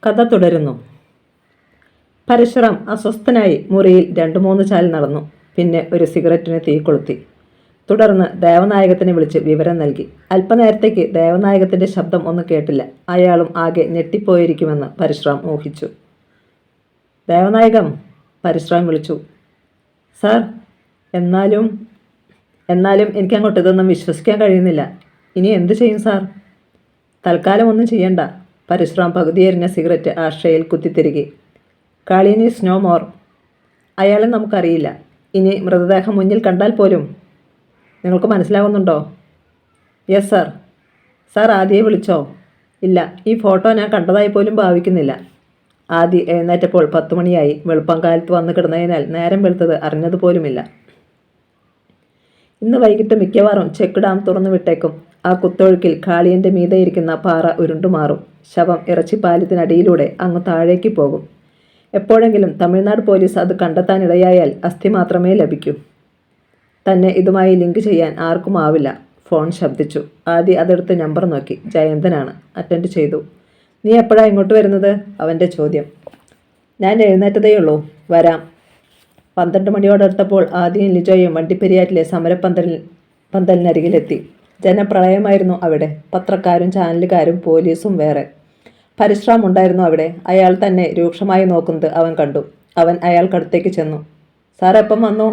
കഥ തുടരുന്നു. പരശുറാം അസ്വസ്ഥനായി മുറിയിൽ 2-3 ചാൽ നടന്നു. പിന്നെ ഒരു സിഗരറ്റിന് തീ കൊളുത്തി. തുടർന്ന് ദേവനായകത്തിനെ വിളിച്ച് വിവരം നൽകി. അല്പനേരത്തേക്ക് ദേവനായകത്തിൻ്റെ ശബ്ദം ഒന്നും കേട്ടില്ല. അയാളും ആകെ ഞെട്ടിപ്പോയിരിക്കുമെന്ന് പരശുറാം ഊഹിച്ചു. ദേവനായകം, പരശുറാം വിളിച്ചു. സാർ, എന്നാലും എനിക്കങ്ങോട്ട് ഇതൊന്നും വിശ്വസിക്കാൻ കഴിയുന്നില്ല. ഇനി എന്തു ചെയ്യും സാർ? തൽക്കാലം ഒന്നും ചെയ്യണ്ട. പരശുറാം പകുതിയെറിഞ്ഞ സിഗരറ്റ് ആഷയിൽ കുത്തിത്തിരികെ. Kaliyan is no more. അയാളെ നമുക്കറിയില്ല. ഇനി മൃതദേഹം മുന്നിൽ കണ്ടാൽ പോലും നിങ്ങൾക്ക് മനസ്സിലാവുന്നുണ്ടോ? Yes sir. സാർ ആദിയെ വിളിച്ചോ? ഇല്ല. ഈ ഫോട്ടോ ഞാൻ കണ്ടതായി പോലും ഭാവിക്കുന്നില്ല. ആദി എഴുന്നേറ്റപ്പോൾ 10 മണിയായി. വെളുപ്പം കാലത്ത് വന്ന് കിടന്നതിനാൽ നേരം വെളുത്തത് അറിഞ്ഞതുപോലുമില്ല. ഇന്ന് വൈകിട്ട് മിക്കവാറും ചെക്ക് ഡാം തുറന്നു വിട്ടേക്കും. ആ കുത്തൊഴുക്കിൽ കാളിയൻ്റെ മീതെ ഇരിക്കുന്ന പാറ ഉരുണ്ടുമാറും. ശവം ഇറച്ചിപ്പാലത്തിനടിയിലൂടെ അങ്ങ് താഴേക്ക് പോകും. എപ്പോഴെങ്കിലും തമിഴ്നാട് പോലീസ് അത് കണ്ടെത്താനിടയായാൽ അസ്ഥി മാത്രമേ ലഭിക്കൂ. തന്നെ ഇതുമായി ലിങ്ക് ചെയ്യാൻ ആർക്കും ആവില്ല. ഫോൺ ശബ്ദിച്ചു. ആദ്യം അതെടുത്ത് നമ്പർ നോക്കി. ജയന്തനാണ്. അറ്റൻഡ് ചെയ്തു. നീ എപ്പോഴാണ് ഇങ്ങോട്ട് വരുന്നത്? അവൻ്റെ ചോദ്യം. ഞാൻ എഴുന്നേറ്റതേയുള്ളൂ. വരാം. 12 മണിയോടടുത്തപ്പോൾ ആദ്യം ലിജോയും വണ്ടിപ്പെരിയാറ്റിലെ സമരപ്പന്തലിനരികിലെത്തി. ജനപ്രളയമായിരുന്നു അവിടെ. പത്രക്കാരും ചാനലുകാരും പോലീസും വേറെ. പരശുറാം ഉണ്ടായിരുന്നു അവിടെ. അയാൾ തന്നെ രൂക്ഷമായി നോക്കുന്നത് അവൻ കണ്ടു. അവൻ അയാൾക്കടുത്തേക്ക് ചെന്നു. സാർ എപ്പം വന്നു?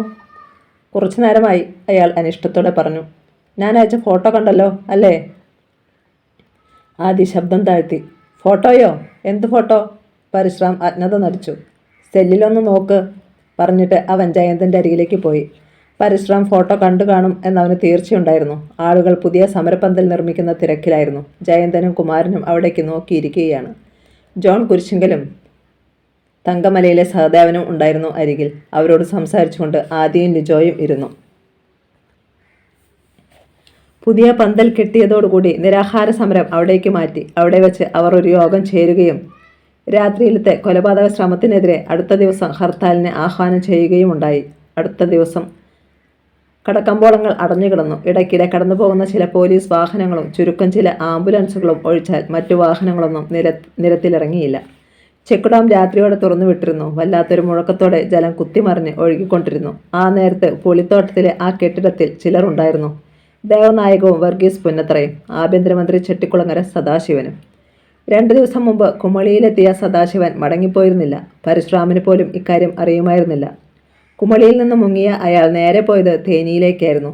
കുറച്ചു നേരമായി, അയാൾ അനിഷ്ടത്തോടെ പറഞ്ഞു. ഞാൻ അയച്ച ഫോട്ടോ കണ്ടല്ലോ അല്ലേ? ആദി ശബ്ദം താഴ്ത്തി. ഫോട്ടോയോ? എന്ത് ഫോട്ടോ? പരശുറാം അജ്ഞത നടിച്ചു. സെല്ലിലൊന്ന് നോക്ക് പറഞ്ഞിട്ട് അവൻ ജയന്തൻ്റെ അരികിലേക്ക് പോയി. പരശുറാം ഫോട്ടോ കണ്ടു കാണും എന്നവന് തീർച്ചയുണ്ടായിരുന്നു. ആളുകൾ പുതിയ സമരപ്പന്തൽ നിർമ്മിക്കുന്ന തിരക്കിലായിരുന്നു. ജയന്തനും കുമാരനും അവിടേക്ക് നോക്കിയിരിക്കുകയാണ്. ജോൺ കുരിശിങ്കലും തങ്കമലയിലെ സഹദേവനും ഉണ്ടായിരുന്നു അരികിൽ. അവരോട് സംസാരിച്ചുകൊണ്ട് ആദിയും ലിജോയും ഇരുന്നു. പുതിയ പന്തൽ കെട്ടിയതോടുകൂടി നിരാഹാര സമരം അവിടേക്ക് മാറ്റി. അവിടെ വെച്ച് അവർ ഒരു യോഗം ചേരുകയും രാത്രിയിലത്തെ കൊലപാതക ശ്രമത്തിനെതിരെ അടുത്ത ദിവസം ഹർത്താലിന് ആഹ്വാനം ചെയ്യുകയുമുണ്ടായി. അടുത്ത ദിവസം കടക്കമ്പോളങ്ങൾ അടഞ്ഞുകിടന്നു. ഇടയ്ക്കിടെ കടന്നു പോകുന്ന ചില പോലീസ് വാഹനങ്ങളും ചുരുക്കം ചില ആംബുലൻസുകളും ഒഴിച്ചാൽ മറ്റു വാഹനങ്ങളൊന്നും നിരത്തിലിറങ്ങിയില്ല. ചെക്ക് ഡാം രാത്രിയോടെ തുറന്നു വിട്ടിരുന്നു. വല്ലാത്തൊരു മുഴക്കത്തോടെ ജലം കുത്തിമറിഞ്ഞ് ഒഴുകിക്കൊണ്ടിരുന്നു. ആ നേരത്ത് പുളിത്തോട്ടത്തിലെ ആ കെട്ടിടത്തിൽ ചിലരുണ്ടായിരുന്നു. ദേവനായകവും വർഗീസ് പുന്നത്രയും, ആഭ്യന്തരമന്ത്രി ചെട്ടിക്കുളങ്ങര സദാശിവനും. 2 ദിവസം മുമ്പ് കുമളിയിലെത്തിയ സദാശിവൻ മടങ്ങിപ്പോയിരുന്നില്ല. പരശുറാമിന് പോലും ഇക്കാര്യം അറിയുമായിരുന്നില്ല. കുമളിയിൽ നിന്ന് മുങ്ങിയ അയാൾ നേരെ പോയത് തേനിയിലേക്കായിരുന്നു.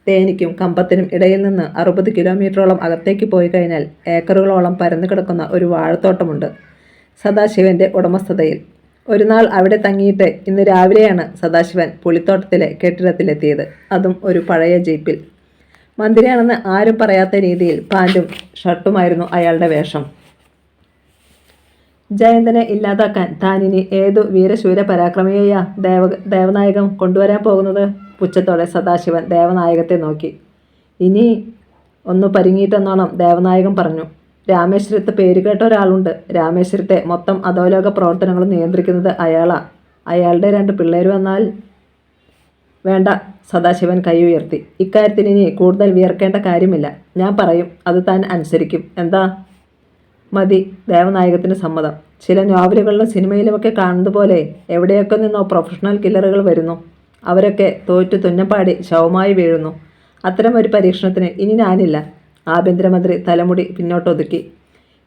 തേനിക്കും കമ്പത്തിനും ഇടയിൽ നിന്ന് 60 കിലോമീറ്ററോളം അകത്തേക്ക് പോയി കഴിഞ്ഞാൽ ഏക്കറുകളോളം പരന്നു കിടക്കുന്ന ഒരു വാഴത്തോട്ടമുണ്ട് സദാശിവൻ്റെ ഉടമസ്ഥതയിൽ. ഒരു നാൾ അവിടെ തങ്ങിയിട്ട് ഇന്ന് രാവിലെയാണ് സദാശിവൻ പുളിത്തോട്ടത്തിലെ കെട്ടിടത്തിലെത്തിയത്. അതും ഒരു പഴയ ജീപ്പിൽ. മന്ത്രിയാണെന്ന് ആരും പറയാത്ത രീതിയിൽ പാൻറ്റും ഷർട്ടുമായിരുന്നു അയാളുടെ വേഷം. ജയന്തനെ ഇല്ലാതാക്കാൻ താനിനി ഏതു വീരശൂര പരാക്രമിയെയാ ദേവനായകം കൊണ്ടുവരാൻ പോകുന്നത്? പുച്ഛത്തോടെ സദാശിവൻ ദേവനായകത്തെ നോക്കി. ഇനി ഒന്ന് പരിങ്ങിയിട്ടെന്നോണം ദേവനായകം പറഞ്ഞു. രാമേശ്വരത്ത് പേരുകേട്ട ഒരാളുണ്ട്. രാമേശ്വരത്തെ മൊത്തം അധോലോക പ്രവർത്തനങ്ങളും നിയന്ത്രിക്കുന്നത് അയാളാ. അയാളുടെ 2 പിള്ളേരും എന്നാൽ വേണ്ട. സദാശിവൻ കൈ ഉയർത്തി. ഇക്കാര്യത്തിൽ ഇനി കൂടുതൽ വിയർക്കേണ്ട കാര്യമില്ല. ഞാൻ പറയും, അത് താൻ അനുസരിക്കും. എന്താ? മതി. ദേവനായകത്തിന് സമ്മതം. ചില നോവലുകളിലും സിനിമയിലുമൊക്കെ കാണുന്നത് പോലെ എവിടെയൊക്കെ നിന്നോ പ്രൊഫഷണൽ കില്ലറുകൾ വരുന്നു. അവരൊക്കെ തോറ്റു തുന്നപ്പാടി ശവമായി വീഴുന്നു. അത്തരം ഒരു പരീക്ഷണത്തിന് ഇനി ഞാനില്ല. ആഭ്യന്തരമന്ത്രി തലമുടി പിന്നോട്ടൊതുക്കി.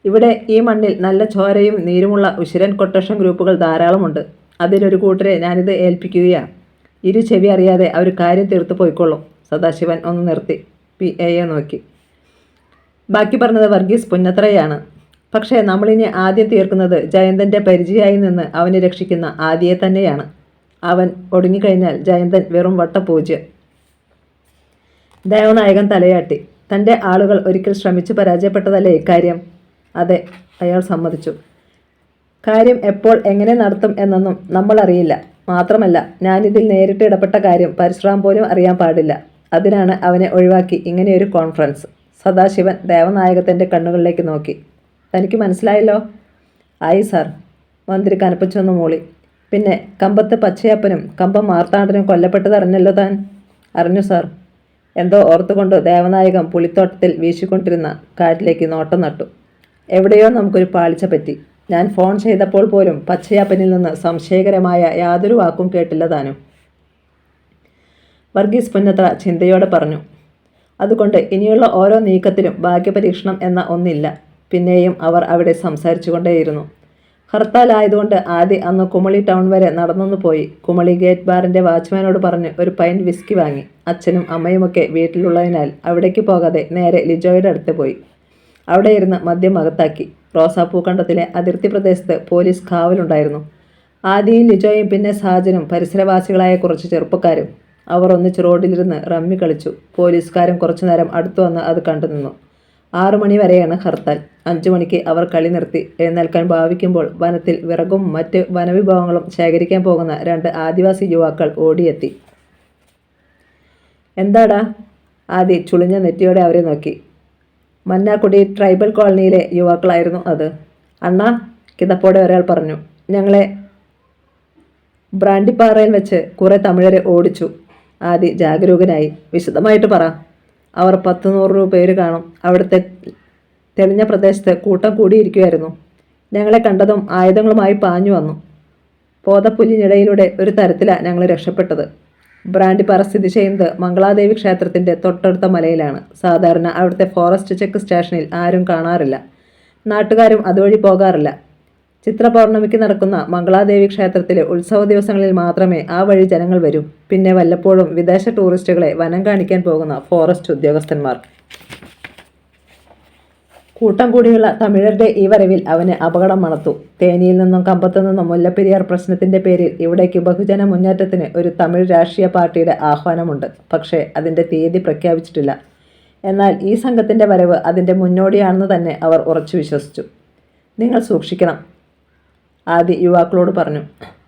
ഇവിടെ ഈ മണ്ണിൽ നല്ല ചോരയും നീരുമുള്ള ഉശിരൻ കൊട്ടേഷൻ ഗ്രൂപ്പുകൾ ധാരാളമുണ്ട്. അതിലൊരു കൂട്ടരെ ഞാനിത് ഏൽപ്പിക്കുകയാണ്. ഇരു ചെവി അറിയാതെ അവർ കാര്യം തീർത്തു പോയിക്കൊള്ളും. സദാശിവൻ ഒന്ന് നിർത്തി PAയെ നോക്കി. ബാക്കി പറഞ്ഞത് വർഗീസ് പുന്നത്രയാണ്. പക്ഷേ നമ്മളിനി ആദ്യം തീർക്കുന്നത് ജയന്തൻ്റെ പരിചയമായി നിന്ന് അവനെ രക്ഷിക്കുന്ന ആദിയെ തന്നെയാണ്. അവൻ ഒടുങ്ങിക്കഴിഞ്ഞാൽ ജയന്തൻ വെറും വട്ടപൂജ്യം. ദേവനായകൻ തലയാട്ടി. തൻ്റെ ആളുകൾ ഒരിക്കൽ ശ്രമിച്ചു പരാജയപ്പെട്ടതല്ലേ ഇക്കാര്യം? അതെ, അയാൾ സമ്മതിച്ചു. കാര്യം എപ്പോൾ എങ്ങനെ നടത്തും എന്നൊന്നും നമ്മൾ അറിയില്ല. മാത്രമല്ല, ഞാനിതിൽ നേരിട്ട് ഇടപെട്ട കാര്യം പരശുറാം പോലും അറിയാൻ പാടില്ല. അതിനാണ് അവനെ ഒഴിവാക്കി ഇങ്ങനെയൊരു കോൺഫറൻസ്. സദാശിവൻ ദേവനായകത്തിൻ്റെ കണ്ണുകളിലേക്ക് നോക്കി. തനിക്ക് മനസ്സിലായല്ലോ? ആയി സാർ. മന്ത്രി കനപ്പിച്ചൊന്ന് മൂളി. പിന്നെ കമ്പത്ത് പച്ചയപ്പനും കമ്പം മാർത്താണ്ഡനും കൊല്ലപ്പെട്ടത് അറിഞ്ഞല്ലോ താൻ? അറിഞ്ഞു സാർ. എന്തോ ഓർത്തുകൊണ്ട് ദേവനായകം പുളിത്തോട്ടത്തിൽ വീശിക്കൊണ്ടിരുന്ന കാറ്റിലേക്ക് നോട്ടം നട്ടു. എവിടെയോ നമുക്കൊരു പാളിച്ച പറ്റി. ഞാൻ ഫോൺ ചെയ്തപ്പോൾ പോലും പച്ചയപ്പനിൽ നിന്ന് സംശയകരമായ യാതൊരു വാക്കും കേട്ടില്ല താനും. വർഗീസ് പുന്നത്ര ചിന്തയോടെ പറഞ്ഞു. അതുകൊണ്ട് ഇനിയുള്ള ഓരോ നീക്കത്തിലും ഭാഗ്യപരീക്ഷണം എന്ന ഒന്നില്ല. പിന്നെയും അവർ അവിടെ സംസാരിച്ചു കൊണ്ടേയിരുന്നു. ഹർത്താലായതുകൊണ്ട് ആദ്യ അന്ന് കുമളി ടൗൺ വരെ നടന്നൊന്നു പോയി. കുമളി ഗേറ്റ് ബാറിൻ്റെ വാച്ച്മാനോട് പറഞ്ഞ് ഒരു പൈൻറ്റ് വിസ്കി വാങ്ങി. അച്ഛനും അമ്മയുമൊക്കെ വീട്ടിലുള്ളതിനാൽ അവിടേക്ക് പോകാതെ നേരെ ലിജോയുടെ അടുത്ത് പോയി. അവിടെ ഇരുന്ന് മദ്യം അകത്താക്കി. റോസാപ്പൂക്കണ്ടത്തിലെ അതിർത്തി പ്രദേശത്ത് പോലീസ് കാവലുണ്ടായിരുന്നു. ആദിയും ലിജോയും പിന്നെ സാജനും പരിസരവാസികളായ കുറച്ച് ചെറുപ്പക്കാരും. അവർ ഒന്നിച്ച് റോഡിലിരുന്ന് റമ്മി കളിച്ചു. പോലീസുകാരും കുറച്ചുനേരം അടുത്തു വന്ന് അത് കണ്ടു നിന്നു. 6 മണി വരെയാണ് ഹർത്താൽ. 5 മണിക്ക് അവർ കളി നിർത്തി എഴുന്നേൽക്കാൻ ഭാവിക്കുമ്പോൾ വനത്തിൽ വിറകും മറ്റ് വനവിഭവങ്ങളും ശേഖരിക്കാൻ പോകുന്ന 2 ആദിവാസി യുവാക്കൾ ഓടിയെത്തി. എന്താടാ? ആദി ചുളിഞ്ഞ നെറ്റിയോടെ അവരെ നോക്കി. മന്നാക്കുടി ട്രൈബൽ കോളനിയിലെ യുവാക്കളായിരുന്നു അത്. അണ്ണാ, കിതപ്പോടെ ഒരാൾ പറഞ്ഞു. ഞങ്ങളെ ബ്രാൻഡിപ്പാറയിൽ വെച്ച് കുറേ തമിഴരെ ഓടിച്ചു. ആദി ജാഗരൂകനായി. വിശദമായിട്ട് പറ. അവർ 10-100 പേര് കാണും. അവിടുത്തെ തെളിഞ്ഞ പ്രദേശത്ത് കൂട്ടം കൂടിയിരിക്കുമായിരുന്നു. ഞങ്ങളെ കണ്ടതും ആയുധങ്ങളുമായി പാഞ്ഞു വന്നു. പോതപ്പുല്ലിനിടയിലൂടെ ഒരു തരത്തിലാണ് ഞങ്ങൾ രക്ഷപ്പെട്ടത്. ബ്രാൻഡിപ്പാറ സ്ഥിതി ചെയ്യുന്നത് മംഗളാദേവി ക്ഷേത്രത്തിൻ്റെ തൊട്ടടുത്ത മലയിലാണ്. സാധാരണ അവിടുത്തെ ഫോറസ്റ്റ് ചെക്ക് സ്റ്റേഷനിൽ ആരും കാണാറില്ല. നാട്ടുകാരും അതുവഴി പോകാറില്ല. ചിത്ര പൗർണമിക്ക് നടക്കുന്ന മംഗളാദേവി ക്ഷേത്രത്തിലെ ഉത്സവ ദിവസങ്ങളിൽ മാത്രമേ ആ വഴി ജനങ്ങൾ വരൂ. പിന്നെ വല്ലപ്പോഴും വിദേശ ടൂറിസ്റ്റുകളെ വനം കാണിക്കാൻ പോകുന്ന ഫോറസ്റ്റ് ഉദ്യോഗസ്ഥന്മാർ. കൂട്ടം കൂടിയുള്ള തമിഴരുടെ ഈ വരവിൽ അവന് അപകടം മണത്തു. തേനിയിൽ നിന്നും കമ്പത്തു നിന്നും മുല്ലപ്പെരിയാർ പ്രശ്നത്തിൻ്റെ പേരിൽ ഇവിടേക്ക് ബഹുജന മുന്നേറ്റത്തിന് ഒരു തമിഴ് രാഷ്ട്രീയ പാർട്ടിയുടെ ആഹ്വാനമുണ്ട്. പക്ഷേ അതിൻ്റെ തീയതി പ്രഖ്യാപിച്ചിട്ടില്ല. എന്നാൽ ഈ സംഘത്തിൻ്റെ വരവ് അതിൻ്റെ മുന്നോടിയാണെന്ന് തന്നെ അവർ ഉറച്ചു വിശ്വസിച്ചു. നിങ്ങൾ സൂക്ഷിക്കണം, ആദി യുവാക്കളോട് പറഞ്ഞു.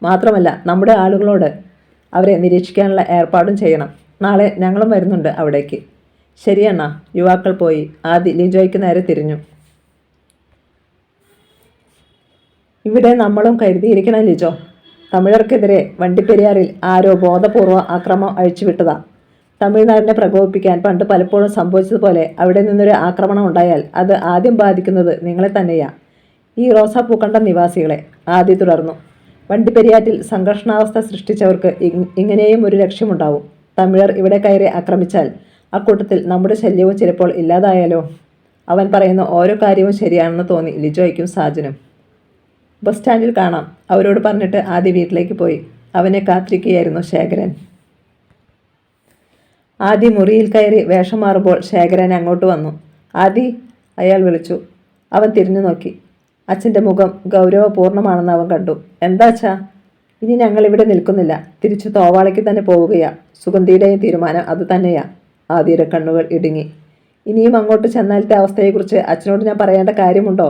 മാത്രമല്ല നമ്മുടെ ആളുകളോട് അവരെ നിരീക്ഷിക്കാനുള്ള ഏർപ്പാടും ചെയ്യണം. നാളെ ഞങ്ങളും വരുന്നുണ്ട് അവിടേക്ക്. ശരിയണ്ണ. യുവാക്കൾ പോയി. ആദി ലിജോയ്ക്ക് നേരെ തിരിഞ്ഞു. ഇവിടെ നമ്മളും കരുതിയിരിക്കണം ലിജോ. തമിഴർക്കെതിരെ വണ്ടിപ്പെരിയാറിൽ ആരോ ബോധപൂർവ്വ ആക്രമണം അഴിച്ചുവിട്ടതാ. തമിഴ്നാടിനെ പ്രകോപിപ്പിക്കാൻ പണ്ട് പലപ്പോഴും സംഭവിച്ചതുപോലെ അവിടെ നിന്നൊരു ആക്രമണം ഉണ്ടായാൽ അത് ആദ്യം ബാധിക്കുന്നത് നിങ്ങളെ തന്നെയാ, ഈ റോസാപ്പൂക്കണ്ടം നിവാസികളെ. ആദി തുടർന്നു. വണ്ടിപ്പെരിയാറ്റിൽ സംഘർഷണാവസ്ഥ സൃഷ്ടിച്ചവർക്ക് ഇങ്ങനെയും ഒരു ലക്ഷ്യമുണ്ടാവും. തമിഴർ ഇവിടെ കയറി ആക്രമിച്ചാൽ അക്കൂട്ടത്തിൽ നമ്മുടെ ശല്യവും ചിലപ്പോൾ ഇല്ലാതായാലോ. അവൻ പറയുന്ന ഓരോ കാര്യവും ശരിയാണെന്ന് തോന്നി ലിജോയ്ക്കും സാജനും. ബസ് സ്റ്റാൻഡിൽ കാണാം, അവരോട് പറഞ്ഞിട്ട് ആദി വീട്ടിലേക്ക് പോയി. അവനെ കാത്തിരിക്കുകയായിരുന്നു ശേഖരൻ. ആദി മുറിയിൽ കയറി വേഷം മാറുമ്പോൾ ശേഖരൻ അങ്ങോട്ട് വന്നു. ആദി, അയാൾ വിളിച്ചു. അവൻ തിരിഞ്ഞു നോക്കി. അച്ഛൻ്റെ മുഖം ഗൗരവപൂർണ്ണമാണെന്ന് അവൻ കണ്ടു. എന്താ അച്ഛാ? ഇനി ഞങ്ങളിവിടെ നിൽക്കുന്നില്ല, തിരിച്ചു തോവാളയ്ക്ക് തന്നെ പോവുകയാ. സുഗന്ധിയുടെയും തീരുമാനം അത് തന്നെയാ. ആദിയുടെ കണ്ണുകൾ ഇടുങ്ങി. ഇനിയും അങ്ങോട്ട് ചെന്നാലത്തെ അവസ്ഥയെക്കുറിച്ച് അച്ഛനോട് ഞാൻ പറയേണ്ട കാര്യമുണ്ടോ?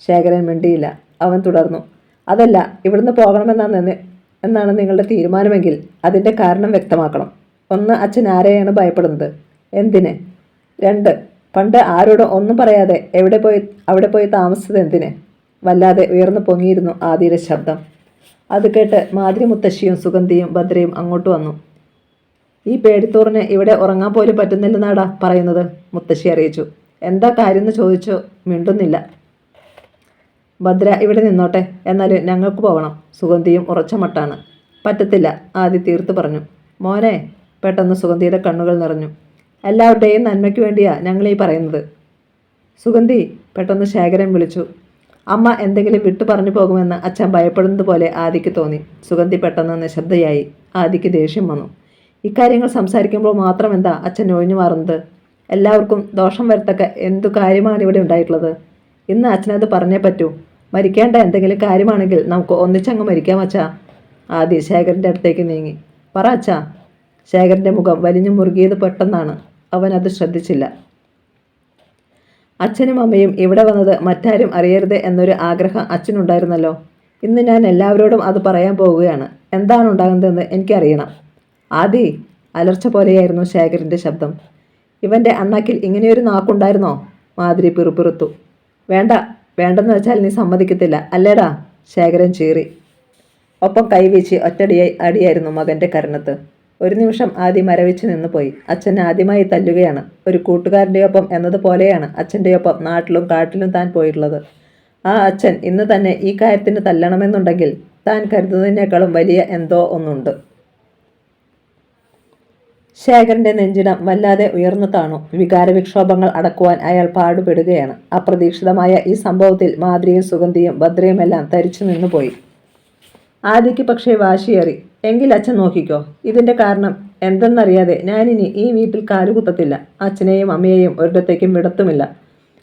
ശേഖരൻ മിണ്ടിയില്ല. അവൻ തുടർന്നു. അതല്ല, ഇവിടുന്ന് പോകണമെന്നാണ് നിങ്ങളുടെ തീരുമാനമെങ്കിൽ അതിൻ്റെ കാരണം വ്യക്തമാക്കണം. 1, അച്ഛൻ ആരെയാണ് ഭയപ്പെടുന്നത്? എന്തിന്? 2, പണ്ട് ആരോടും ഒന്നും പറയാതെ അവിടെ പോയി താമസിച്ചത് എന്തിന്? വല്ലാതെ ഉയർന്നു പൊങ്ങിയിരുന്നു ആദിയുടെ ശബ്ദം. അത് കേട്ട് മാതിരി മുത്തശ്ശിയും സുഗന്ധിയും ഭദ്രയും അങ്ങോട്ട് വന്നു. ഈ പേടിത്തോറിന് ഇവിടെ ഉറങ്ങാൻ പോലും പറ്റുന്നില്ലെന്നാടാ പറയുന്നത്, മുത്തശ്ശി അറിയിച്ചു. എന്താ കാര്യം എന്ന് ചോദിച്ചു. മിണ്ടുന്നില്ല. ഭദ്ര ഇവിടെ നിന്നോട്ടെ, എന്നാലും ഞങ്ങൾക്ക് പോകണം. സുഗന്ധിയും ഉറച്ച മട്ടാണ്. പറ്റത്തില്ല, ആദി തീർത്തു പറഞ്ഞു. മോനെ, പെട്ടെന്ന് സുഗന്ധിയുടെ കണ്ണുകൾ നിറഞ്ഞു. എല്ലാവരുടെയും നന്മയ്ക്ക് വേണ്ടിയാ ഞങ്ങളീ പറയുന്നത്. സുഗന്ധി, പെട്ടെന്ന് ശേഖരൻ വിളിച്ചു. അമ്മ എന്തെങ്കിലും വിട്ടു പറഞ്ഞു പോകുമെന്ന് അച്ഛൻ ഭയപ്പെടുന്നത് പോലെ ആദിക്ക് തോന്നി. സുഗന്ധി പെട്ടെന്ന് നിശബ്ദയായി. ആദിക്ക് ദേഷ്യം വന്നു. ഇക്കാര്യങ്ങൾ സംസാരിക്കുമ്പോൾ മാത്രം എന്താ അച്ഛൻ ഒഴിഞ്ഞു മാറുന്നത്? എല്ലാവർക്കും ദോഷം വരത്തക്ക എന്തു കാര്യമാണ് ഇവിടെ ഉണ്ടായിട്ടുള്ളത്? ഇന്ന് അച്ഛനത് പറഞ്ഞേ പറ്റൂ. മരിക്കേണ്ട എന്തെങ്കിലും കാര്യമാണെങ്കിൽ നമുക്ക് ഒന്നിച്ചങ്ങ് മരിക്കാം അച്ഛാ. ആദി ശേഖരൻ്റെ അടുത്തേക്ക് നീങ്ങി. പറ അച്ഛാ. ശേഖരൻ്റെ മുഖം വലിഞ്ഞു മുറുകിയത് പെട്ടെന്നാണ്. അവൻ അത് ശ്രദ്ധിച്ചില്ല. അച്ഛനും അമ്മയും ഇവിടെ വന്നത് മറ്റാരും അറിയരുത് എന്നൊരു ആഗ്രഹം അച്ഛനുണ്ടായിരുന്നല്ലോ. ഇന്ന് ഞാൻ എല്ലാവരോടും അത് പറയാൻ പോവുകയാണ്. എന്താണ് ഉണ്ടാകുന്നതെന്ന് എനിക്കറിയണം. ആദി, അലർച്ച പോലെയായിരുന്നു ശേഖരൻ്റെ ശബ്ദം. ഇവൻ്റെ അണ്ണാക്കിൽ ഇങ്ങനെയൊരു നാക്കുണ്ടായിരുന്നോ? മാതിരി പിറുപിറുത്തു. വേണ്ടെന്ന് വെച്ചാൽ നീ സമ്മതിക്കത്തില്ല അല്ലേടാ? ശേഖരൻ ചീറി. ഒപ്പം കൈവീശി അടിയായിരുന്നു മകൻ്റെ കരണത്ത്. ഒരു നിമിഷം ആദി മരവിച്ച് നിന്ന് പോയി. അച്ഛൻ ആദ്യമായി തല്ലുകയാണ്. ഒരു കൂട്ടുകാരൻ്റെ ഒപ്പം എന്നതുപോലെയാണ് അച്ഛൻ്റെ ഒപ്പം നാട്ടിലും കാട്ടിലും താൻ പോയിട്ടുള്ളത്. ആ അച്ഛൻ ഇന്ന് തന്നെ ഈ കാര്യത്തിന് തല്ലണമെന്നുണ്ടെങ്കിൽ താൻ കരുതുന്നതിനേക്കാളും വലിയ എന്തോ ഒന്നുണ്ട്. ശേഖരന്റെ നെഞ്ചിടം വല്ലാതെ ഉയർന്നു താണു. വികാരവിക്ഷോഭങ്ങൾ അടക്കുവാൻ അയാൾ പാടുപെടുകയാണ്. അപ്രതീക്ഷിതമായ ഈ സംഭവത്തിൽ മാദ്രിയും സുഗന്ധിയും ഭദ്രയുമെല്ലാം തരിച്ചു നിന്നുപോയി. ആദിക്ക് പക്ഷേ വാശിയേറി. എങ്കിൽ അച്ഛൻ നോക്കിക്കോ, ഇതിന്റെ കാരണം എന്തെന്നറിയാതെ ഞാനിനി ഈ വീട്ടിൽ കാലുകുത്തത്തില്ല. അച്ഛനെയും അമ്മയെയും ഒരിടത്തേക്കും വിടത്തുമില്ല.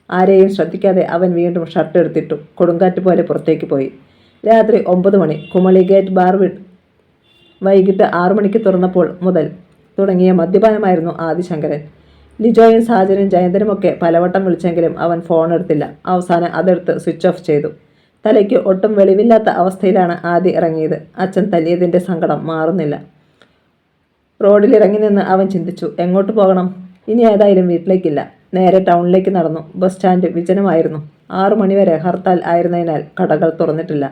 ആരെയും ശ്രദ്ധിക്കാതെ അവൻ വീണ്ടും ഷർട്ട് എടുത്തിട്ടു കൊടുങ്കാറ്റ് പോലെ പുറത്തേക്ക് പോയി. രാത്രി 9 മണി. കുമളി ഗേറ്റ് ബാർ വൈകിട്ട് 6 മണിക്ക് തുറന്നപ്പോൾ മുതൽ തുടങ്ങിയ മദ്യപാനമായിരുന്നു ആദിശങ്കരൻ. ലിജോയും സാജനും ജയന്തനുമൊക്കെ പലവട്ടം വിളിച്ചെങ്കിലും അവൻ ഫോൺ എടുത്തില്ല. അവസാനം അതെടുത്ത് സ്വിച്ച് ഓഫ് ചെയ്തു. തലയ്ക്ക് ഒട്ടും വെളിവില്ലാത്ത അവസ്ഥയിലാണ് ആദി ഇറങ്ങിയത്. അച്ഛൻ തല്ലിയതിൻ്റെ സങ്കടം മാറുന്നില്ല. റോഡിലിറങ്ങി നിന്ന് അവൻ ചിന്തിച്ചു, എങ്ങോട്ട് പോകണം? ഇനി ഏതായാലും വീട്ടിലേക്കില്ല. നേരെ ടൗണിലേക്ക് നടന്നു. Bus stand വിജനമായിരുന്നു. 6 മണിവരെ ഹർത്താൽ ആയിരുന്നതിനാൽ കടകൾ തുറന്നിട്ടില്ല.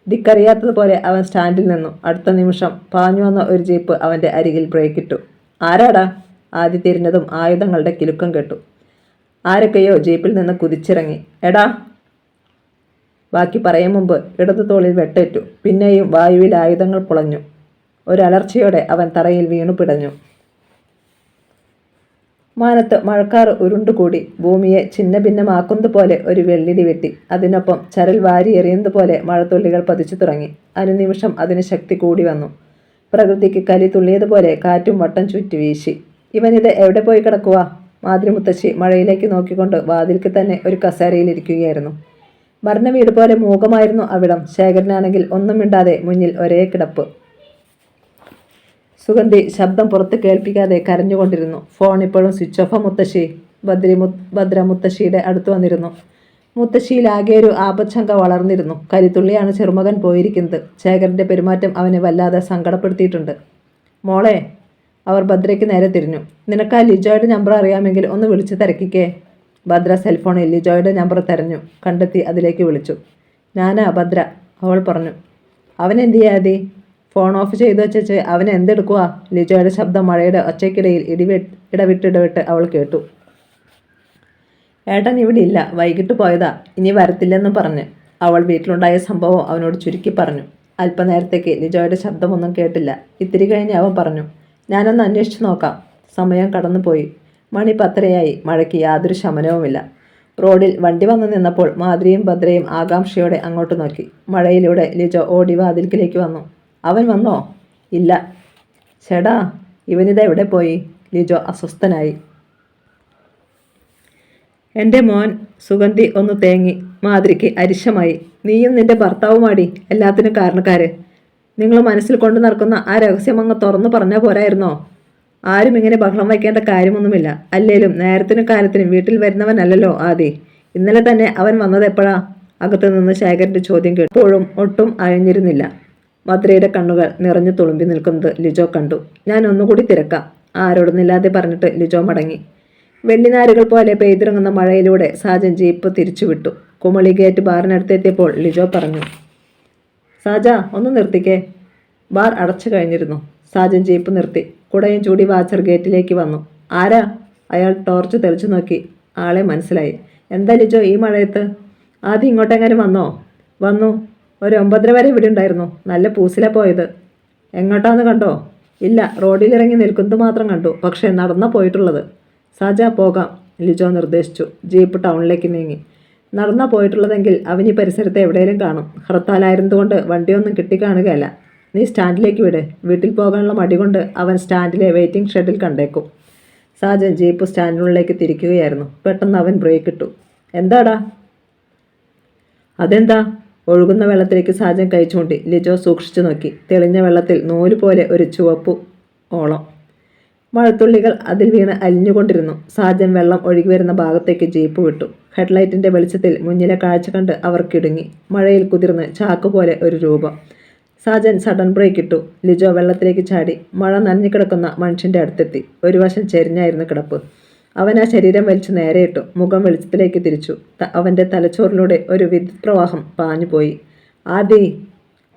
ദിക്കറിയാത്തതുപോലെ അവൻ സ്റ്റാൻഡിൽ നിന്നു. അടുത്ത നിമിഷം പാഞ്ഞു വന്ന ഒരു ജീപ്പ് അവൻ്റെ അരികിൽ ബ്രേക്കിട്ടു. ആരാടാ? ആദി തിരിഞ്ഞതും ആയുധങ്ങളുടെ കിലുക്കം കേട്ടു. ആരൊക്കെയോ ജീപ്പിൽ നിന്ന് കുതിച്ചിറങ്ങി. എടാ! ബാക്കി പറയും മുമ്പ് ഇടതു തോളിൽ വെട്ടേറ്റു. പിന്നെയും വായുവിൽ ആയുധങ്ങൾ പുളഞ്ഞു. ഒരലർച്ചയോടെ അവൻ തറയിൽ വീണു പിടഞ്ഞു. മാനത്ത് മഴക്കാർ ഉരുണ്ടുകൂടി. ഭൂമിയെ ഛിന്ന ഭിന്നമാക്കുന്നതുപോലെ ഒരു വെള്ളിടി വെട്ടി. അതിനൊപ്പം ചരൽ വാരി എറിയുന്നതുപോലെ മഴത്തുള്ളികൾ പതിച്ചു തുടങ്ങി. അനുനിമിഷം അതിന് ശക്തി കൂടി വന്നു. പ്രകൃതിക്ക് കലി തുള്ളിയതുപോലെ കാറ്റും വട്ടം ചുറ്റി വീശി. ഇവനിത് എവിടെ പോയി കിടക്കുക? മാദ്രി മുത്തശ്ശി മഴയിലേക്ക് നോക്കിക്കൊണ്ട് വാതിൽക്ക് തന്നെ ഒരു കസേരയിലിരിക്കുകയായിരുന്നു. മരണ വീട് പോലെ മൂകമായിരുന്നു അവിടം. ശേഖരനാണെങ്കിൽ ഒന്നും മിണ്ടാതെ മുന്നിൽ ഒരേ കിടപ്പ്. സുഗന്ധി ശബ്ദം പുറത്ത് കേൾപ്പിക്കാതെ കരഞ്ഞുകൊണ്ടിരുന്നു. ഫോൺ ഇപ്പോഴും സ്വിച്ച് ഓഫ്. മുത്തശ്ശി. ഭദ്ര മുത്തശ്ശിയുടെ അടുത്ത് വന്നിരുന്നു. മുത്തശ്ശിയിൽ ആകെ ഒരു ആപത്ശങ്ക വളർന്നിരുന്നു. കരിത്തുള്ളിയാണ് ചെറുമകൻ പോയിരിക്കുന്നത്. ശേഖരന്റെ പെരുമാറ്റം അവനെ വല്ലാതെ സങ്കടപ്പെടുത്തിയിട്ടുണ്ട്. മോളെ. അവർ ഭദ്രയ്ക്ക് നേരെ തിരിഞ്ഞു. നിനക്ക് ആ ലിജോയുടെ നമ്പർ അറിയാമെങ്കിൽ ഒന്ന് വിളിച്ച് തിരക്കിക്കേ. ഭദ്ര സെൽഫോണിൽ ലിജോയുടെ നമ്പർ തെരഞ്ഞു. കണ്ടെത്തി അതിലേക്ക് വിളിച്ചു. ഞാനാ ഭദ്ര, അവൾ പറഞ്ഞു. അവൻ എന്ത് ചെയ്യാതി? ഫോൺ ഓഫ് ചെയ്തു വെച്ച് അവൻ എന്തെടുക്കുക? ലിജോയുടെ ശബ്ദം മഴയുടെ ഒച്ചയ്ക്കിടയിൽ ഇടവിട്ട് അവൾ കേട്ടു. ഏട്ടൻ ഇവിടെ ഇല്ല, വൈകിട്ട് പോയതാ, ഇനി വരത്തില്ലെന്നും പറഞ്ഞ്. അവൾ വീട്ടിലുണ്ടായ സംഭവം അവനോട് ചുരുക്കി പറഞ്ഞു. അല്പനേരത്തേക്ക് ലിജോയുടെ ശബ്ദമൊന്നും കേട്ടില്ല. ഇത്തിരി കഴിഞ്ഞ് അവൻ പറഞ്ഞു, ഞാനൊന്ന് അന്വേഷിച്ചു നോക്കാം. സമയം കടന്നുപോയി. മണി 10:30 മഴയ്ക്ക് യാതൊരു ശമനവുമില്ല. റോഡിൽ വണ്ടി വന്നു നിന്നപ്പോൾ മാദ്രിയും ഭദ്രയും ആകാംക്ഷയോടെ അങ്ങോട്ട് നോക്കി. മഴയിലൂടെ ലിജോ ഓടി വാതിൽക്കിലേക്ക് വന്നു. അവൻ വന്നോ? ഇല്ല. ചേടാ, ഇവനിത് എവിടെ പോയി? ലിജോ അസ്വസ്ഥനായി. എൻ്റെ മോൻ. സുഗന്ധി ഒന്ന് തേങ്ങി. മാദ്രിക്ക് അരിശമായി. നീയും നിന്റെ ഭർത്താവുമാടി എല്ലാത്തിനും കാരണക്കാര്. നിങ്ങൾ മനസ്സിൽ കൊണ്ടു നടക്കുന്ന ആ രഹസ്യമങ്ങ് തുറന്നു പറഞ്ഞാൽ പോരായിരുന്നോ? ആരും ഇങ്ങനെ ബഹളം വയ്ക്കേണ്ട കാര്യമൊന്നുമില്ല. അല്ലേലും നേരത്തിനും കാലത്തിനും വീട്ടിൽ വരുന്നവനല്ലല്ലോ ആദി. ഇന്നലെ തന്നെ അവൻ വന്നത് എപ്പോഴാ? അകത്തു നിന്ന് ശേഖരന്റെ ചോദ്യം കേട്ടു. എപ്പോഴും ഒട്ടും അയഞ്ഞിരുന്നില്ല. ഭദ്രയുടെ കണ്ണുകൾ നിറഞ്ഞു തുളുമ്പി നിൽക്കുന്നത് ലിജോ കണ്ടു. ഞാൻ ഒന്നുകൂടി തിരക്കാം, ആരോടൊന്നില്ലാതെ പറഞ്ഞിട്ട് ലിജോ മടങ്ങി. വെള്ളിനാരുകൾ പോലെ പെയ്തിറങ്ങുന്ന മഴയിലൂടെ സാജൻ ജീപ്പ് തിരിച്ചുവിട്ടു. കുമളി ഗേറ്റ് ബാറിനടുത്തെത്തിയപ്പോൾ ലിജോ പറഞ്ഞു, സാജ ഒന്ന് നിർത്തിക്കേ. ബാർ അടച്ചു കഴിഞ്ഞിരുന്നു. സാജൻ ജീപ്പ് നിർത്തി. കുടയും ചൂടി വാച്ചർ ഗേറ്റിലേക്ക് വന്നു. ആരാ? അയാൾ ടോർച്ച് തെളിച്ചു നോക്കി. ആളെ മനസ്സിലായി. എന്താ ലിജോ ഈ മഴയത്ത്? ആദ്യം ഇങ്ങോട്ടെങ്ങാനും വന്നോ? വന്നു. ഒരു 9:30 വരെ ഇവിടെ ഉണ്ടായിരുന്നു. നല്ല പൂസിലാണ് പോയത്. എങ്ങോട്ടാന്ന് കണ്ടോ? ഇല്ല, റോഡിലിറങ്ങി നിൽക്കുന്നത് മാത്രം കണ്ടു. പക്ഷേ നടന്നാ പോയിട്ടുള്ളത്. സാജ പോകാം, ലിജോ നിർദ്ദേശിച്ചു. ജീപ്പ് ടൗണിലേക്ക് നീങ്ങി. നടന്നാ പോയിട്ടുള്ളതെങ്കിൽ അവനീ പരിസരത്ത് എവിടെയെങ്കിലും കാണും. ഹർത്താലായിരുന്നതുകൊണ്ട് വണ്ടിയൊന്നും കിട്ടിക്കാണുകയല്ല. നീ സ്റ്റാൻഡിലേക്ക് വിട്. വീട്ടിൽ പോകാനുള്ള മടി കൊണ്ട് അവൻ സ്റ്റാൻഡിലെ വെയിറ്റിംഗ് ഷെഡിൽ കണ്ടേക്കും. സാജൻ ജീപ്പ് സ്റ്റാൻഡിനുള്ളിലേക്ക് തിരിക്കുകയായിരുന്നു. പെട്ടെന്ന് അവൻ ബ്രേക്ക് ഇട്ടു. എന്താടാ? അതെന്താ? ഒഴുകുന്ന വെള്ളത്തിലേക്ക് സാജൻ കൈ ചൂണ്ടി. ലിജോ സൂക്ഷിച്ചു നോക്കി. തെളിഞ്ഞ വെള്ളത്തിൽ നൂല് പോലെ ഒരു ചുവപ്പ് ഓളം. മഴത്തുള്ളികൾ അതിൽ വീണ് അലിഞ്ഞുകൊണ്ടിരുന്നു. സാജൻ വെള്ളം ഒഴുകി വരുന്ന ഭാഗത്തേക്ക് ജീപ്പ് വിട്ടു. ഹെഡ്ലൈറ്റിന്റെ വെളിച്ചത്തിൽ മുന്നിലെ കാഴ്ച കണ്ട് അവർ കിടുങ്ങി. മഴയിൽ കുതിർന്ന് ചാക്കുപോലെ ഒരു രൂപം. സാജൻ സഡൻ ബ്രേക്ക് ഇട്ടു. ലിജോ വെള്ളത്തിലേക്ക് ചാടി. മഴ നനഞ്ഞു കിടക്കുന്ന മനുഷ്യന്റെ അടുത്തെത്തി. ഒരു വശം ചെരിഞ്ഞായിരുന്നു കിടപ്പ്. അവൻ ആ ശരീരം വലിച്ചു നേരെയിട്ടു. മുഖം വെളിച്ചത്തിലേക്ക് തിരിച്ചു. അവന്റെ തലച്ചോറിലൂടെ ഒരു വിദ്യുത് പ്രവാഹം പാഞ്ഞുപോയി. ആദി!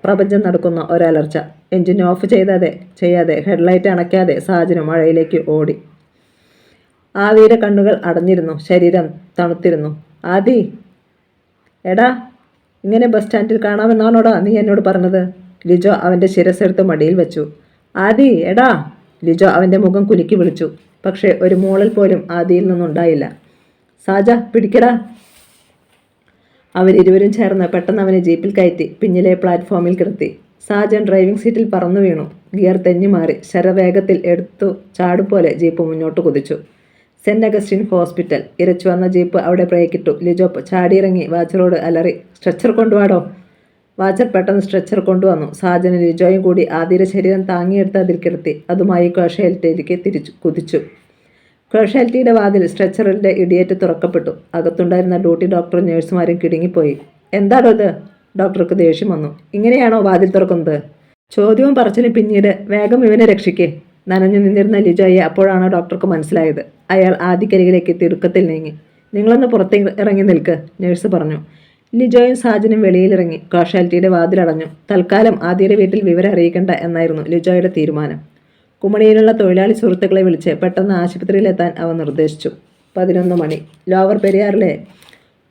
പ്രപഞ്ചം നടക്കുന്ന ഒരലർച്ച. എഞ്ചിൻ ഓഫ് ചെയ്യാതെ ഹെഡ്ലൈറ്റ് അണയ്ക്കാതെ സാജന് മഴയിലേക്ക് ഓടി. ആദിയുടെ കണ്ണുകൾ അടഞ്ഞിരുന്നു. ശരീരം തണുത്തിരുന്നു. ആദി! എടാ, ഇങ്ങനെ ബസ് സ്റ്റാൻഡിൽ കാണാമെന്നാണോടാ നീ എന്നോട് പറഞ്ഞത്? ലിജോ അവൻ്റെ ശിരസ്സെടുത്ത് മടിയിൽ വെച്ചു. ആദി, എടാ! ലിജോ അവൻ്റെ മുഖം കുലുക്കി വിളിച്ചു. പക്ഷേ ഒരു മൂളൽ പോലും ആദിയിൽ നിന്നുണ്ടായില്ല. സാജ, പിടിക്കടാ! അവരിരുവരും ചേർന്ന് പെട്ടെന്ന് അവനെ ജീപ്പിൽ കയറ്റി പിന്നിലെ പ്ലാറ്റ്ഫോമിൽ കിടത്തി. സാജൻ ഡ്രൈവിംഗ് സീറ്റിൽ പറന്നു വീണു. ഗിയർ തെന്നി മാറി ശരവേഗത്തിൽ എടുത്തു ചാടുപോലെ ജീപ്പ് മുന്നോട്ട് കുതിച്ചു. Saint Augustine hospital. ഇരച്ചു വന്ന ജീപ്പ് അവിടെ ബ്രേക്കിട്ടു. ലിജോ ചാടിയിറങ്ങി വാച്ചറോട് അലറി, സ്ട്രെച്ചർ കൊണ്ടുവാടോ. വാച്ചർ പെട്ടെന്ന് സ്ട്രെച്ചർ കൊണ്ടുവന്നു. സാജനും ലിജോയും കൂടി ആദിയുടെ ശരീരം താങ്ങിയെടുത്ത് അതിൽ കിടത്തി. അതുമായി കാഷ്വാലിറ്റിയിലേക്ക് കുതിച്ചു. കാഷ്വാലിറ്റിയുടെ വാതിൽ സ്ട്രെച്ചറിൻ്റെ ഇടിയേറ്റ് തുറക്കപ്പെട്ടു. അകത്തുണ്ടായിരുന്ന ഡ്യൂട്ടി ഡോക്ടറും നേഴ്സുമാരും കിടുങ്ങിപ്പോയി. എന്താണോ ഇത്? ഡോക്ടർക്ക് ദേഷ്യം വന്നു. ഇങ്ങനെയാണോ വാതിൽ തുറക്കുന്നത്? ചോദ്യവും പറച്ചിലും പിന്നീട്. വേഗം ഇവനെ രക്ഷിക്കേ. നനഞ്ഞു നിന്നിരുന്ന ലിജോയെ അപ്പോഴാണ് ഡോക്ടർക്ക് മനസ്സിലായത്. അയാൾ ആദിക്കരികിലേക്ക് തിടുക്കത്തിൽ നീങ്ങി. നിങ്ങളൊന്ന് പുറത്തേക്ക് ഇറങ്ങി നിൽക്ക്, നേഴ്സ് പറഞ്ഞു. ലിജോയും സാജനും വെളിയിലിറങ്ങി. കാഷ്വാലിറ്റിയുടെ വാതിലടഞ്ഞു. തൽക്കാലം ആദിയുടെ വീട്ടിൽ വിവരം അറിയിക്കേണ്ട എന്നായിരുന്നു ലിജോയുടെ തീരുമാനം. കുമളിയിലുള്ള തൊഴിലാളി സുഹൃത്തുക്കളെ വിളിച്ച് പെട്ടെന്ന് ആശുപത്രിയിലെത്താൻ അവൻ നിർദ്ദേശിച്ചു. 11 മണി. ലോവർ പെരിയാറിലെ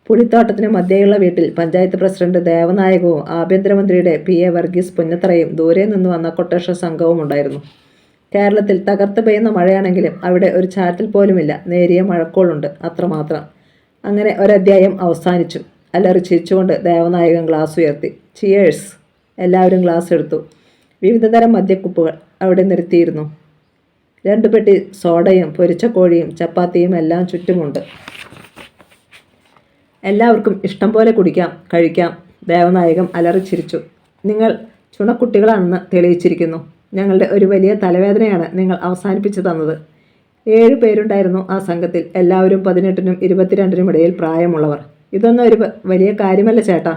പുളിത്തോട്ടത്തിന് മധ്യേയുള്ള വീട്ടിൽ പഞ്ചായത്ത് പ്രസിഡന്റ് ദേവനായകവും ആഭ്യന്തരമന്ത്രിയുടെ PA വർഗീസ് പുന്നത്തറയും ദൂരെ നിന്ന് വന്ന കൊട്ടേഷൻ സംഘവും ഉണ്ടായിരുന്നു. കേരളത്തിൽ തകർത്ത് പെയ്യുന്ന മഴയാണെങ്കിലും അവിടെ ഒരു ചാറ്റൽ പോലുമില്ല. നേരിയ മഴക്കോളുണ്ട്, അത്രമാത്രം. അങ്ങനെ ഒരധ്യായം അവസാനിച്ചു. അലറി ചിരിച്ചുകൊണ്ട് ദേവനായകൻ ഗ്ലാസ് ഉയർത്തി. ചിയേഴ്സ്! എല്ലാവരും ഗ്ലാസ് എടുത്തു. വിവിധതരം മദ്യക്കുപ്പുകൾ അവിടെ നിർത്തിയിരുന്നു. 2 പെട്ടി സോഡയും പൊരിച്ച കോഴിയും ചപ്പാത്തിയും എല്ലാം ചുറ്റുമുണ്ട്. എല്ലാവർക്കും ഇഷ്ടം പോലെ കുടിക്കാം, കഴിക്കാം. ദേവനായകം അലറിച്ചിരിച്ചു. നിങ്ങൾ ചുണക്കുട്ടികളാണെന്ന് തെളിയിച്ചിരിക്കുന്നു. ഞങ്ങളുടെ ഒരു വലിയ തലവേദനയാണ് നിങ്ങൾ അവസാനിപ്പിച്ചു തന്നത്. 7 പേരുണ്ടായിരുന്നു ആ സംഘത്തിൽ. എല്ലാവരും 18നും 22നും ഇടയിൽ പ്രായമുള്ളവർ. ഇതൊന്നും ഒരു വലിയ കാര്യമല്ല ചേട്ടാ.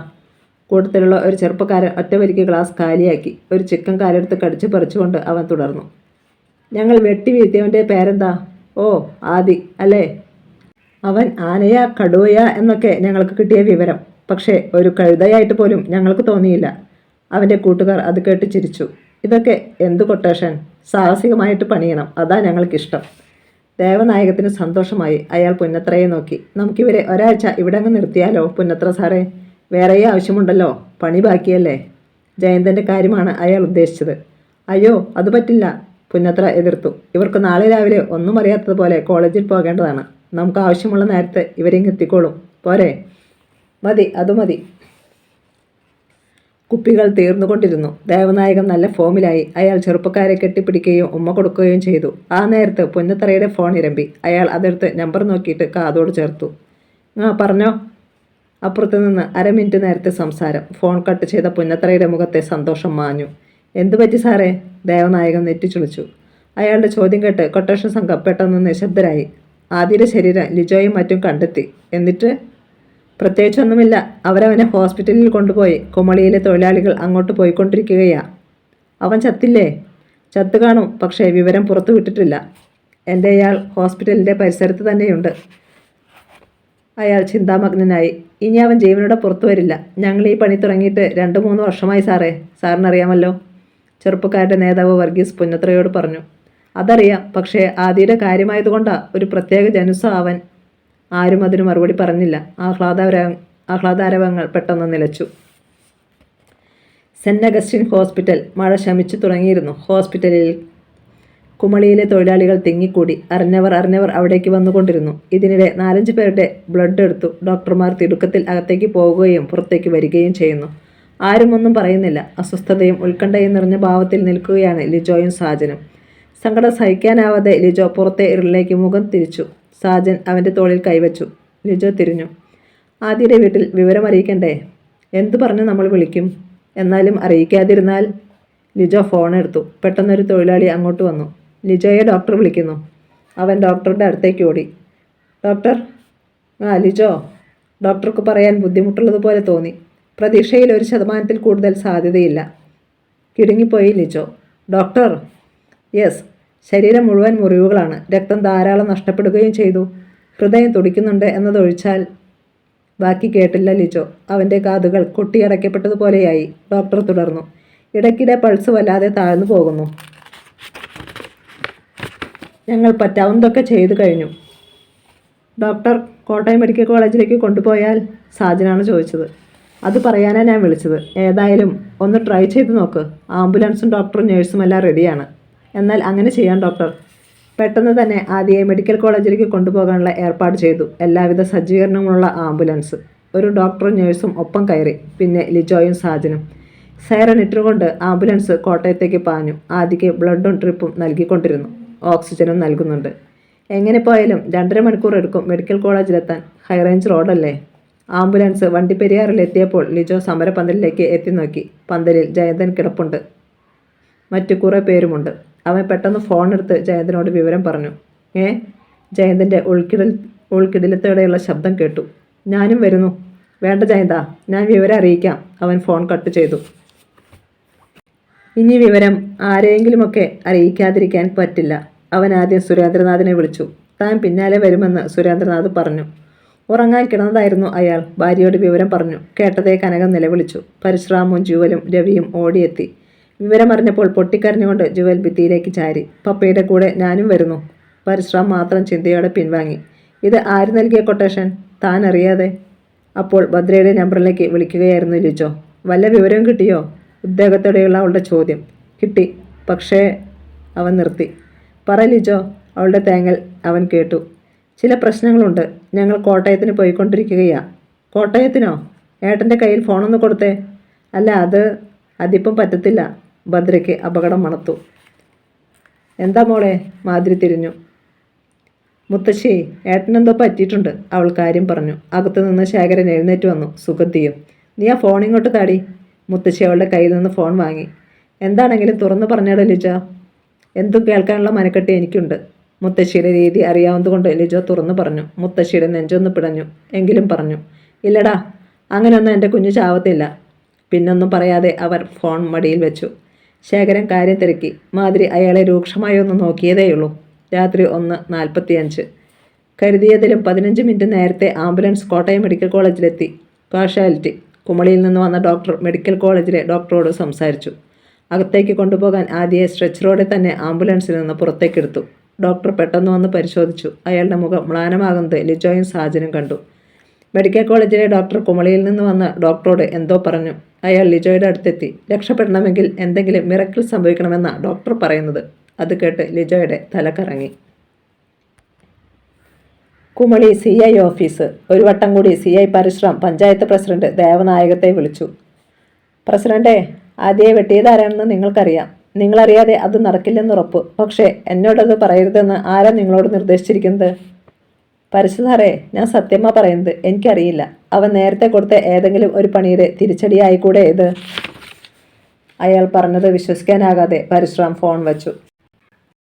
കൂട്ടത്തിലുള്ള ഒരു ചെറുപ്പക്കാരൻ ഒറ്റവലിക്ക് ഗ്ലാസ് കാലിയാക്കി. ഒരു ചിക്കൻ കാലെടുത്ത് കടിച്ചു പറിച്ചുകൊണ്ട് അവൻ തുടർന്നു. ഞങ്ങൾ വെട്ടി വീഴ്ത്തിയവൻ്റെ പേരെന്താ? ഓ, ആദി അല്ലേ? അവൻ ആനയ കടുവയ എന്നൊക്കെ ഞങ്ങൾക്ക് കിട്ടിയ വിവരം. പക്ഷേ ഒരു കഴുതയായിട്ട് പോലും ഞങ്ങൾക്ക് തോന്നിയില്ല. അവൻ്റെ കൂട്ടുകാർ അത് കേട്ട് ചിരിച്ചു. ഇതൊക്കെ എന്ത് കൊട്ടേഷൻ? സാഹസികമായിട്ട് പണിയണം, അതാ ഞങ്ങൾക്കിഷ്ടം. ദേവനായകത്തിന് സന്തോഷമായി. അയാൾ പുന്നത്രയെ നോക്കി. നമുക്കിവരെ ഒരാഴ്ച ഇവിടെ അങ്ങ് നിർത്തിയാലോ പുന്നത്ര സാറേ? വേറെ ആവശ്യമുണ്ടല്ലോ, പണി ബാക്കിയല്ലേ? ജയന്തൻ്റെ കാര്യമാണ് അയാൾ ഉദ്ദേശിച്ചത്. അയ്യോ, അത് പറ്റില്ല, പുന്നത്ര എതിർത്തു. ഇവർക്ക് നാളെ രാവിലെ ഒന്നും അറിയാത്തതുപോലെ കോളേജിൽ പോകേണ്ടതാണ്. നമുക്ക് ആവശ്യമുള്ള നേരത്തെ ഇവരെങ്ങ് എത്തിക്കോളും, പോരെ? മതി, അത് മതി. കുപ്പികൾ തീർന്നുകൊണ്ടിരുന്നു. ദേവനായകൻ നല്ല ഫോമിലായി. അയാൾ ചെറുപ്പക്കാരെ കെട്ടിപ്പിടിക്കുകയും ഉമ്മ കൊടുക്കുകയും ചെയ്തു. ആ നേരത്ത് പുന്നത്തറയുടെ ഫോൺ ഇരമ്പി. അയാൾ അതെടുത്ത് നമ്പർ നോക്കിയിട്ട് കാതോട് ചേർത്തു. പറഞ്ഞോ. അപ്പുറത്ത് നിന്ന് 1/2 മിനിറ്റ് നേരത്തെ സംസാരം. ഫോൺ കട്ട് ചെയ്ത പുന്നത്തറയുടെ മുഖത്തെ സന്തോഷം മാഞ്ഞു. എന്തു പറ്റി സാറേ? ദേവനായകൻ നെറ്റിച്ചുളിച്ചു. അയാളുടെ ചോദ്യം കേട്ട് കൊട്ടേഷൻ സംഘം പെട്ടെന്ന് നിശബ്ദരായി. ആദിയുടെ ശരീരം ലിജോയും മറ്റും കണ്ടെത്തി. എന്നിട്ട്? പ്രത്യേകിച്ചൊന്നുമില്ല. അവരവനെ ഹോസ്പിറ്റലിൽ കൊണ്ടുപോയി. കുമളിയിലെ തൊഴിലാളികൾ അങ്ങോട്ട് പോയിക്കൊണ്ടിരിക്കുകയാ. അവൻ ചത്തില്ലേ? ചത്തു കാണും, പക്ഷേ വിവരം പുറത്തു വിട്ടിട്ടില്ല. എൻ്റെയാൾ ഹോസ്പിറ്റലിൻ്റെ പരിസരത്ത് തന്നെയുണ്ട്. അയാൾ ചിന്താമഗ്നനായി. ഇനി അവൻ ജീവനോടെ പുറത്തു വരില്ല. ഞങ്ങൾ ഈ പണി തുടങ്ങിയിട്ട് 2-3 വർഷമായി സാറേ. സാറിനറിയാമല്ലോ, ചെറുപ്പക്കാരുടെ നേതാവ് വർഗീസ് പുന്നത്രയോട് പറഞ്ഞു. അതറിയാം, പക്ഷേ ആദിയുടെ കാര്യമായതുകൊണ്ടാ ഒരു പ്രത്യേക ജനുസ അവൻ. ആരും അതിന് മറുപടി പറഞ്ഞില്ല. ആഹ്ലാദാരവങ്ങൾ പെട്ടെന്ന് നിലച്ചു. Saint Augustine hospital. മഴ ശമിച്ചു തുടങ്ങിയിരുന്നു. ഹോസ്പിറ്റലിൽ കുമളിയിലെ തൊഴിലാളികൾ തിങ്ങിക്കൂടി. അറിഞ്ഞവർ അവിടേക്ക് വന്നുകൊണ്ടിരുന്നു. ഇതിനിടെ 4-5 പേരുടെ ബ്ലഡ് എടുത്തു. ഡോക്ടർമാർ തിടുക്കത്തിൽ അകത്തേക്ക് പോവുകയും പുറത്തേക്ക് വരികയും ചെയ്യുന്നു. ആരും ഒന്നും പറയുന്നില്ല. അസ്വസ്ഥതയും ഉത്കണ്ഠയും നിറഞ്ഞ ഭാവത്തിൽ നിൽക്കുകയാണ് ലിജോയും സാജനും. സങ്കടം സഹിക്കാനാവാതെ ലിജോ പുറത്തെ ഇരുളിലേക്ക് മുഖം തിരിച്ചു. സാജൻ അവൻ്റെ തോളിൽ കൈവച്ചു. ലിജോ തിരിഞ്ഞു. ആദിയുടെ വീട്ടിൽ വിവരം അറിയിക്കണ്ടേ? എന്തു പറഞ്ഞ് നമ്മൾ വിളിക്കും? എന്നാലും അറിയിക്കാതിരുന്നാൽ? ലിജോ ഫോൺ എടുത്തു. പെട്ടെന്നൊരു തൊഴിലാളി അങ്ങോട്ട് വന്നു. ലിജോയെ ഡോക്ടർ വിളിക്കുന്നു. അവൻ ഡോക്ടറുടെ അടുത്തേക്ക് ഓടി. ഡോക്ടർ? ലിജോ. ഡോക്ടർക്ക് പറയാൻ ബുദ്ധിമുട്ടുള്ളതുപോലെ തോന്നി. പ്രതീക്ഷയിൽ 1% കൂടുതൽ സാധ്യതയില്ല. കിടുങ്ങിപ്പോയി ലിജോ. ഡോക്ടർ? യെസ്. ശരീരം മുഴുവൻ മുറിവുകളാണ്. രക്തം ധാരാളം നഷ്ടപ്പെടുകയും ചെയ്തു. ഹൃദയം തുടിക്കുന്നുണ്ട് എന്നതൊഴിച്ചാൽ. ബാക്കി കേട്ടില്ല ലിജോ. അവൻ്റെ കാതുകൾ കൊട്ടിയടയ്ക്കപ്പെട്ടതുപോലെയായി. ഡോക്ടർ തുടർന്നു. ഇടയ്ക്കിടെ പൾസ് വല്ലാതെ താഴ്ന്നു പോകുന്നു. ഞങ്ങൾ പറ്റാവുന്നതൊക്കെ ചെയ്തു കഴിഞ്ഞു. ഡോക്ടർ കോട്ടയം മെഡിക്കൽ കോളേജിലേക്ക് കൊണ്ടുപോയാൽ സാജനാണ് ചോദിച്ചത്. അത് പറയാനാണ് ഞാൻ വിളിച്ചത്. ഏതായാലും ഒന്ന് ട്രൈ ചെയ്ത് നോക്ക്. ആംബുലൻസും ഡോക്ടറും നേഴ്സും എല്ലാം റെഡിയാണ്. എന്നാൽ അങ്ങനെ ചെയ്യാം ഡോക്ടർ. പെട്ടെന്ന് തന്നെ ആദ്യയെ മെഡിക്കൽ കോളേജിലേക്ക് കൊണ്ടുപോകാനുള്ള ഏർപ്പാട് ചെയ്തു. എല്ലാവിധ സജ്ജീകരണങ്ങളുള്ള ആംബുലൻസ്. ഒരു ഡോക്ടറും നേഴ്സും ഒപ്പം കയറി. പിന്നെ ലിജോയും സാജനും. സൈറൺ ഇട്ടുകൊണ്ട് ആംബുലൻസ് കോട്ടയത്തേക്ക് പാഞ്ഞു. ആദ്യക്ക് ബ്ലഡും ട്രിപ്പും നൽകിക്കൊണ്ടിരുന്നു. ഓക്സിജനും നൽകുന്നുണ്ട്. എങ്ങനെ പോയാലും 2.5 മണിക്കൂർ എടുക്കും മെഡിക്കൽ കോളേജിലെത്താൻ. ഹൈറേഞ്ച് റോഡല്ലേ. ആംബുലൻസ് വണ്ടിപ്പെരിയാറിലെത്തിയപ്പോൾ ലിജോ സമരപന്തലിലേക്ക് എത്തി നോക്കി. പന്തലിൽ ജയന്തൻ കിടപ്പുണ്ട്. മറ്റു കുറേ പേരുമുണ്ട്. അവൻ പെട്ടെന്ന് ഫോണെടുത്ത് ജയന്തനോട് വിവരം പറഞ്ഞു. ജയന്തൻ്റെ ഉൾക്കിടിലത്തോടെയുള്ള ശബ്ദം കേട്ടു. ഞാനും വരുന്നു. വേണ്ട ജയന്ത, ഞാൻ വിവരം അറിയിക്കാം. അവൻ ഫോൺ കട്ട് ചെയ്തു. ഇനി വിവരം ആരെയെങ്കിലുമൊക്കെ അറിയിക്കാതിരിക്കാൻ പറ്റില്ല. അവൻ ആദ്യം സുരേന്ദ്രനാഥിനെ വിളിച്ചു. താൻ പിന്നാലെ വരുമെന്ന് സുരേന്ദ്രനാഥ് പറഞ്ഞു. ഉറങ്ങാൻ കിടന്നതായിരുന്നു അയാൾ. ഭാര്യയോട് വിവരം പറഞ്ഞു. കേട്ടതേ കനകം നിലവിളിച്ചു. പരശുറാമും ജുവലും രവിയും ഓടിയെത്തി. വിവരമറിഞ്ഞപ്പോൾ പൊട്ടിക്കരഞ്ഞുകൊണ്ട് ജുവൽ ഭിത്തിയിലേക്ക് ചാരി. പപ്പയുടെ കൂടെ ഞാനും വരുന്നു. പരശുറാം മാത്രം ചിന്തയോടെ പിൻവാങ്ങി. ഇത് ആര് നൽകിയ കൊട്ടേഷൻ? താൻ അറിയാതെ. അപ്പോൾ ഭദ്രയുടെ നമ്പറിലേക്ക് വിളിക്കുകയായിരുന്നു ലിജോ. വല്ല വിവരവും കിട്ടിയോ? ഉദ്യോഗത്തോടെയുള്ള അവളുടെ ചോദ്യം. കിട്ടി, പക്ഷേ അവൻ നിർത്തി. പറ ലിജോ. അവളുടെ തേങ്ങൽ അവൻ കേട്ടു. ചില പ്രശ്നങ്ങളുണ്ട്. ഞങ്ങൾ കോട്ടയത്തിന് പോയിക്കൊണ്ടിരിക്കുകയാ. കോട്ടയത്തിനോ? ഏട്ടൻ്റെ കയ്യിൽ ഫോണൊന്ന് കൊടുത്തേ. അല്ല, അതിപ്പം പറ്റത്തില്ല. ഭദ്രയ്ക്ക് അപകടം മണത്തു. എന്താ മോളെ? മാതിരി തിരിഞ്ഞു. മുത്തശ്ശി, ഏട്ടനെന്തോ പറ്റിയിട്ടുണ്ട്. അവൾ കാര്യം പറഞ്ഞു. അകത്തുനിന്ന് ശേഖരൻ എഴുന്നേറ്റ് വന്നു. സുഗന്ധിയും. നീ ആ ഫോൺ ഇങ്ങോട്ട് താടി. മുത്തശ്ശി അവളുടെ കയ്യിൽ നിന്ന് ഫോൺ വാങ്ങി. എന്താണെങ്കിലും തുറന്നു പറഞ്ഞാടോ ലിജോ. എന്തും കേൾക്കാനുള്ള മനക്കെട്ടി എനിക്കുണ്ട്. മുത്തശ്ശിയുടെ രീതി അറിയാവുന്നതുകൊണ്ട് ലിജോ തുറന്നു പറഞ്ഞു. മുത്തശ്ശിയുടെ നെഞ്ചൊന്ന് പിടഞ്ഞു. എങ്കിലും പറഞ്ഞു. ഇല്ലടാ, അങ്ങനെയൊന്നും എൻ്റെ കുഞ്ഞു ചാവത്തില്ല. പിന്നൊന്നും പറയാതെ അവർ ഫോൺ മടിയിൽ വെച്ചു. ശേഖരൻ കാര്യം തിരക്കി. മാതിരി അയാളെ രൂക്ഷമായി ഒന്ന് നോക്കിയതേയുള്ളൂ. രാത്രി 1:45. കരുതിയതിലും 15 മിനിറ്റ് നേരത്തെ ആംബുലൻസ് കോട്ടയം മെഡിക്കൽ കോളേജിലെത്തി. കാഷ്വാലിറ്റി. കുമളിയിൽ നിന്ന് വന്ന ഡോക്ടർ മെഡിക്കൽ കോളേജിലെ ഡോക്ടറോട് സംസാരിച്ചു. അകത്തേക്ക് കൊണ്ടുപോകാൻ ആദ്യയെ സ്ട്രെച്ചറോടെ തന്നെ ആംബുലൻസിൽ നിന്ന് പുറത്തേക്കെടുത്തു. ഡോക്ടർ പെട്ടെന്ന് വന്ന് പരിശോധിച്ചു. അയാളുടെ മുഖം മ്ലാനമാകുന്നത് ലിജോയും സാജനും കണ്ടു. മെഡിക്കൽ കോളേജിലെ ഡോക്ടർ കുമളിയിൽ നിന്ന് വന്ന ഡോക്ടറോട് എന്തോ പറഞ്ഞു. അയാൾ ലിജോയുടെ അടുത്തെത്തി. രക്ഷപ്പെടണമെങ്കിൽ എന്തെങ്കിലും മിറക്കിൾ സംഭവിക്കണമെന്നാണ് ഡോക്ടർ പറയുന്നത്. അത് കേട്ട് ലിജോയുടെ തല കറങ്ങി. Kumily CI office. ഒരു വട്ടം കൂടി CI പരശുറാം പഞ്ചായത്ത് പ്രസിഡന്റ് ദേവനായകത്തെ വിളിച്ചു. പ്രസിഡന്റേ, ആദ്യയെ വെട്ടിയതാരാണെന്ന് നിങ്ങൾക്കറിയാം. നിങ്ങളറിയാതെ അത് നടക്കില്ലെന്നുറപ്പ്. പക്ഷേ എന്നോടത് പറയരുതെന്ന് ആരാ നിങ്ങളോട് നിർദ്ദേശിച്ചിരിക്കുന്നത്? പരശുധാരേ, ഞാൻ സത്യമാ പറയുന്നത്. എനിക്കറിയില്ല. അവൻ നേരത്തെ കൊടുത്ത ഏതെങ്കിലും ഒരു പണിയുടെ തിരിച്ചടിയായിക്കൂടെ ഇത്? അയാൾ പറഞ്ഞത് വിശ്വസിക്കാനാകാതെ പരശുറാം ഫോൺ വച്ചു.